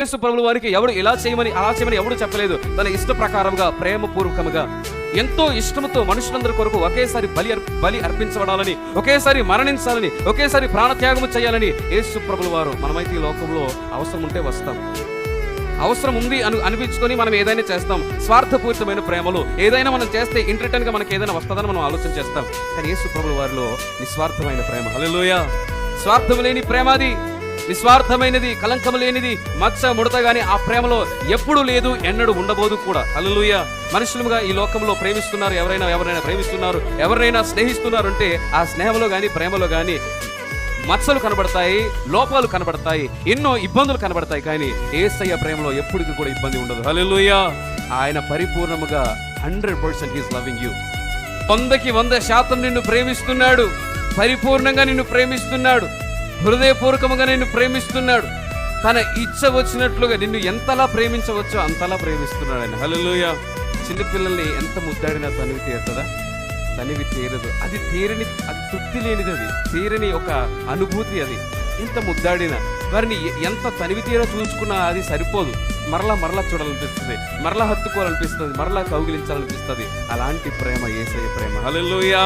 యేసు ప్రభువు వారికి ఎవడు ఇలా చేయమని అలా చేయమని ఎవడు చెప్పలేదు. తన ఇష్ట ప్రకారంగా ప్రేమపూర్వకంగా ఎంతో ఇష్టంతో మనుషులందరి కొరకు ఒకేసారి బలి అర్పించబడాలని, ఒకేసారి మరణించాలని, ఒకేసారి ప్రాణత్యాగం చేయాలని యేసు ప్రభువు వారు. మనమైతే ఈ లోకంలో అవసరం ఉంటే వస్తాం, అవసరం ఉంది అనిపించుకొని మనం ఏదైనా చేస్తాం. స్వార్థపూరితమైన ప్రేమలు ఏదైనా మనం చేస్తే ఇన్ రిటర్న్ గా మనకి ఏదైనా వస్తుందని మనం ఆలోచన చేస్తాం. కానీ యేసు ప్రభువు వారిలో నిస్వార్థమైన ప్రేమ, హల్లెలూయా, స్వార్థం లేని ప్రేమ, అది నిస్వార్థమైనది, కలంకం లేనిది, మచ్చ ముడత గాని ఆ ప్రేమలో ఎప్పుడు లేదు, ఎన్నడూ ఉండబోదు కూడా. హల్లెలూయా. మనుషులుగా ఈ లోకంలో ప్రేమిస్తున్నారు, ఎవరైనా ప్రేమిస్తున్నారు, ఎవరైనా స్నేహిస్తున్నారు అంటే ఆ స్నేహంలో గాని ప్రేమలో గాని మచ్చలు కనబడతాయి, లోపాలు కనబడతాయి, ఎన్నో ఇబ్బందులు కనబడతాయి. కానీ యేసయ్య ప్రేమలో ఎప్పటికీ కూడా ఇబ్బంది ఉండదు. హల్లెలూయా. ఆయన పరిపూర్ణముగా 100% ఈజ్ లవింగ్ యూ. 100కి 100% నిన్ను ప్రేమిస్తున్నాడు, పరిపూర్ణంగా నిన్ను ప్రేమిస్తున్నాడు, హృదయపూర్వకముగా నిన్ను ప్రేమిస్తున్నాడు. తన ఇచ్చ వచ్చినట్లుగా నిన్ను ఎంతలా ప్రేమించవచ్చో అంతలా ప్రేమిస్తున్నాడు ఆయన. హల్లెలూయా. చిన్నపిల్లల్ని ఎంత ముద్దాడినా తనివి తీరుతుందా? తనివి తీరదు. అది తీరని, అది తృప్తి లేనిది, అది తీరని ఒక అనుభూతి. అది ఎంత ముద్దాడినా వారిని ఎంత తనివి తీర చూసుకున్నా అది సరిపోదు. మరలా చూడాలనిపిస్తుంది, మరలా హత్తుకోవాలనిపిస్తుంది, మరలా కౌగిలించాలనిపిస్తుంది. అలాంటి ప్రేమ యేసయ్య ప్రేమ. హల్లెలూయా.